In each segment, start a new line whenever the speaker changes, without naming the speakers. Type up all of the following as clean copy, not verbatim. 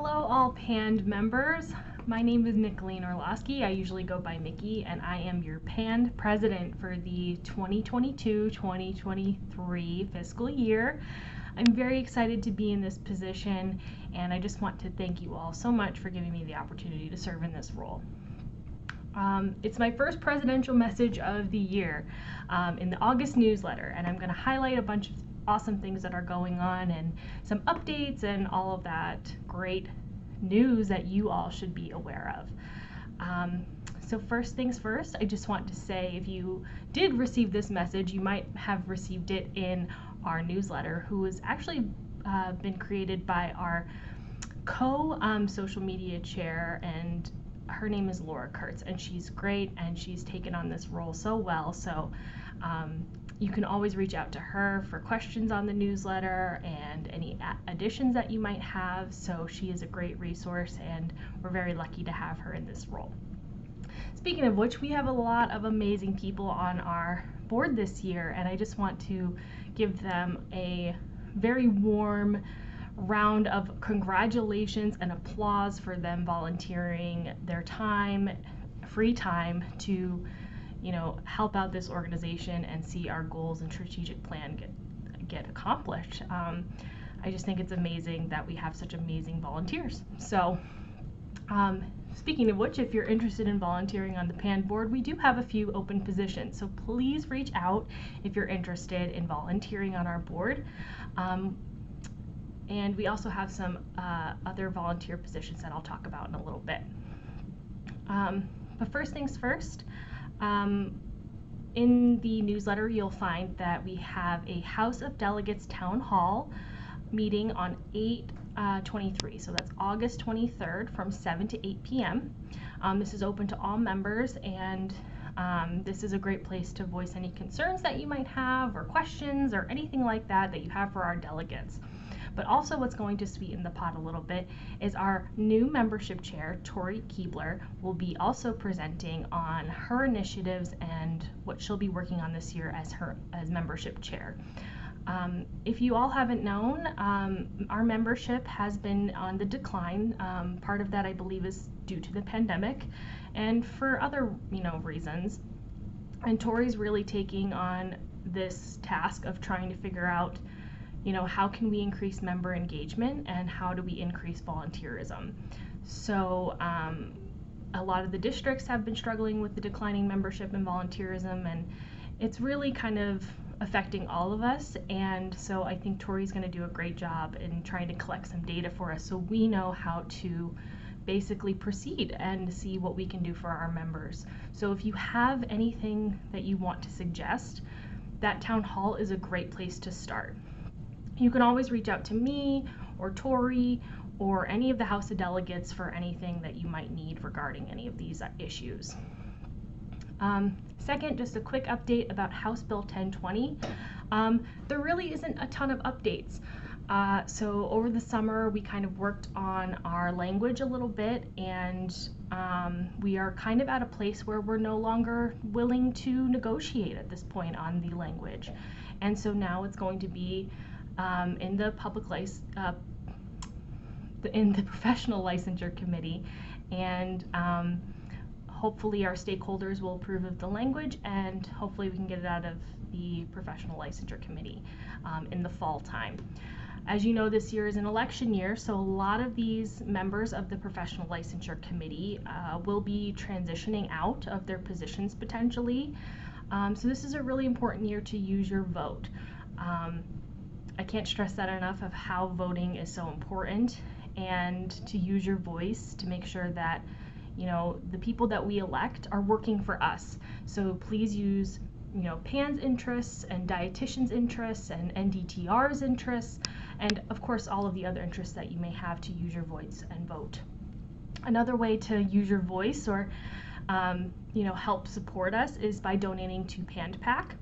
Hello, all PAND members. My name is Nicolene Orlowski. I usually go by Mickey, and I am your PAND president for the 2022-2023 fiscal year. I'm very excited to be in this position, and I just want to thank you all so much for giving me the opportunity to serve in this role. It's my first presidential message of the year in the August newsletter, and I'm going to highlight a bunch of awesome things that are going on and some updates and all of that great news that you all should be aware of. So first things first, I just want to say if you did receive this message, you might have received it in our newsletter, who has actually been created by our co-social media chair, and her name is Laura Kurtz, and she's great, and she's taken on this role so well. So you can always reach out to her for questions on the newsletter and any additions that you might have. So she is a great resource, and we're very lucky to have her in this role. Speaking of which, we have a lot of amazing people on our board this year, and I just want to give them a very warm round of congratulations and applause for them volunteering their time, free time, to help out this organization and see our goals and strategic plan get accomplished. I just think it's amazing that we have such amazing volunteers. So speaking of which, if you're interested in volunteering on the PAND board, we do have a few open positions. So please reach out if you're interested in volunteering on our board. And we also have some other volunteer positions that I'll talk about in a little bit. But first things first, in the newsletter, you'll find that we have a House of Delegates Town Hall meeting on 8/23, so that's August 23rd from 7 to 8 p.m. This is open to all members, and this is a great place to voice any concerns that you might have, or questions, or anything like that that you have for our delegates. But also what's going to sweeten the pot a little bit is our new membership chair, Tori Keebler, will be also presenting on her initiatives and what she'll be working on this year as membership chair. If you all haven't known, our membership has been on the decline. Part of that, I believe, is due to the pandemic and for other reasons. And Tori's really taking on this task of trying to figure out how can we increase member engagement and how do we increase volunteerism. So a lot of the districts have been struggling with the declining membership and volunteerism, and it's really kind of affecting all of us. And so I think Tori's going to do a great job in trying to collect some data for us so we know how to basically proceed and see what we can do for our members. So if you have anything that you want to suggest, that town hall is a great place to start. You can always reach out to me or Tori or any of the House of Delegates for anything that you might need regarding any of these issues. Second, just a quick update about House Bill 1020. There really isn't a ton of updates. So over the summer, we kind of worked on our language a little bit, and we are kind of at a place where we're no longer willing to negotiate at this point on the language. And so now it's going to be in the in the professional licensure committee, and hopefully our stakeholders will approve of the language, and hopefully we can get it out of the professional licensure committee in the fall time. As you know, this year is an election year, so a lot of these members of the professional licensure committee will be transitioning out of their positions potentially. So this is a really important year to use your vote. I can't stress that enough of how voting is so important, and to use your voice to make sure that the people that we elect are working for us. So please use PAN's interests and dietitians' interests and NDTR's interests, and of course all of the other interests that you may have to use your voice and vote. Another way to use your voice or help support us is by donating to PANDPAC.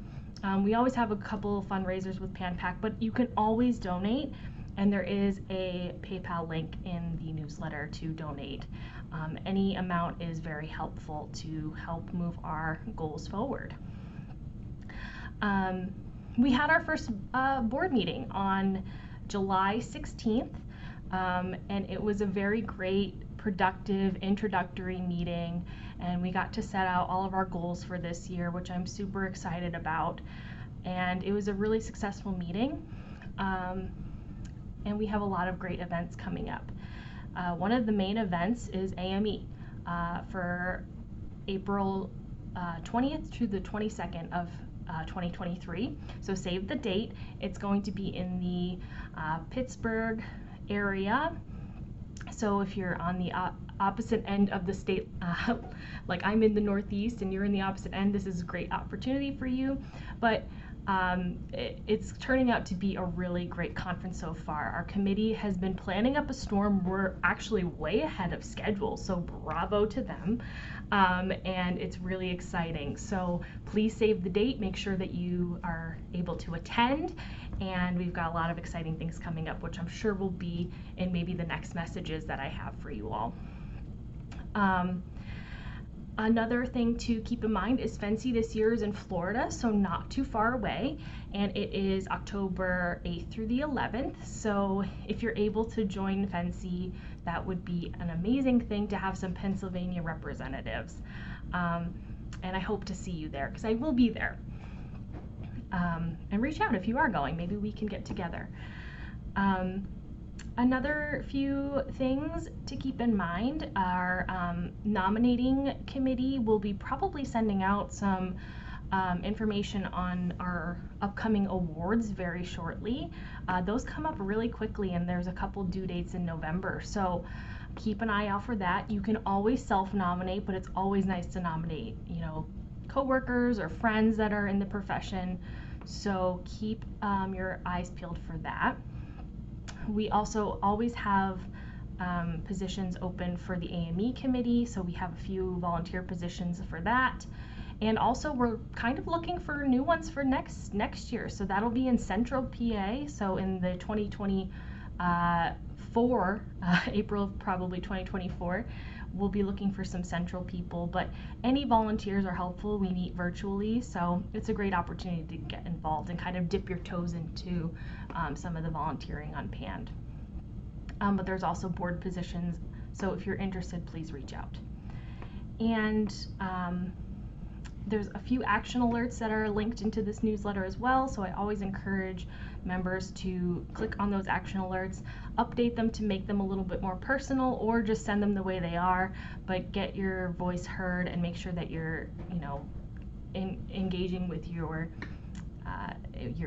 We always have a couple fundraisers with PANDPAC, but you can always donate, and there is a PayPal link in the newsletter to donate. Any amount is very helpful to help move our goals forward. We had our first board meeting on July 16th. and it was a very great, productive, introductory meeting, and we got to set out all of our goals for this year, which I'm super excited about. And it was a really successful meeting, and we have a lot of great events coming up. One of the main events is AME for April 20th to the 22nd of 2023. So save the date. It's going to be in the Pittsburgh area. So if you're on the opposite end of the state, like I'm in the Northeast and you're in the opposite end, this is a great opportunity for you. But it's turning out to be a really great conference so far. Our committee has been planning up a storm. We're actually way ahead of schedule, so bravo to them. And it's really exciting. So please save the date, make sure that you are able to attend, and we've got a lot of exciting things coming up, which I'm sure will be in maybe the next messages that I have for you all. Another thing to keep in mind is FNCE this year is in Florida, so not too far away, and it is October 8th through the 11th. So if you're able to join FNCE, that would be an amazing thing to have some Pennsylvania representatives. And I hope to see you there, because I will be there. And reach out if you are going. Maybe we can get together. Another few things to keep in mind, our nominating committee will be probably sending out some information on our upcoming awards very shortly. Those come up really quickly, and there's a couple due dates in November, so keep an eye out for that. You can always self-nominate, but it's always nice to nominate, you know, coworkers or friends that are in the profession, so keep your eyes peeled for that. We also always have positions open for the AME committee, so we have a few volunteer positions for that. And also we're kind of looking for new ones for next year, so that'll be in Central PA, so in the 2024, April probably 2024, we'll be looking for some Central people, but any volunteers are helpful. We meet virtually, so it's a great opportunity to get involved and kind of dip your toes into some of the volunteering on PAND. But there's also board positions, so if you're interested, please reach out. And there's a few action alerts that are linked into this newsletter as well, so I always encourage members to click on those action alerts, update them to make them a little bit more personal, or just send them the way they are, but get your voice heard and make sure that you're, you know, engaging with your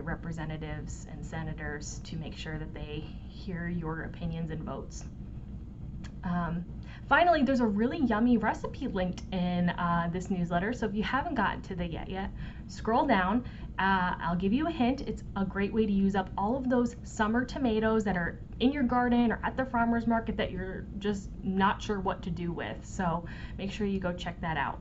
representatives and senators to make sure that they hear your opinions and votes. Finally, there's a really yummy recipe linked in this newsletter, so if you haven't gotten to the yet, scroll down. I'll give you a hint. It's a great way to use up all of those summer tomatoes that are in your garden or at the farmer's market that you're just not sure what to do with, so make sure you go check that out.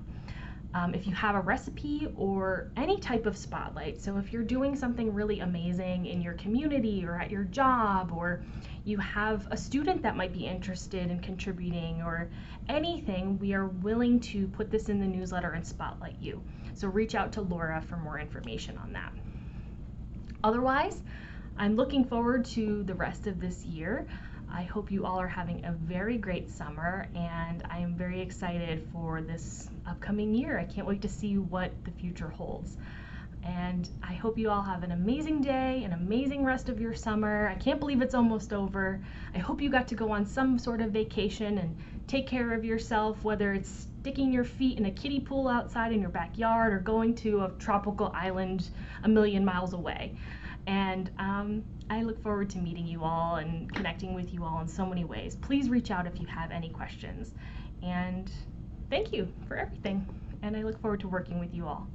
If you have a recipe or any type of spotlight, so if you're doing something really amazing in your community or at your job, or you have a student that might be interested in contributing or anything, we are willing to put this in the newsletter and spotlight you. So reach out to Laura for more information on that. Otherwise, I'm looking forward to the rest of this year. I hope you all are having a very great summer, and I am very excited for this upcoming year. I can't wait to see what the future holds. And I hope you all have an amazing day, an amazing rest of your summer. I can't believe it's almost over. I hope you got to go on some sort of vacation and take care of yourself, whether it's sticking your feet in a kiddie pool outside in your backyard or going to a tropical island a million miles away. And I look forward to meeting you all and connecting with you all in so many ways. Please reach out if you have any questions. And thank you for everything. And I look forward to working with you all.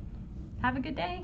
Have a good day.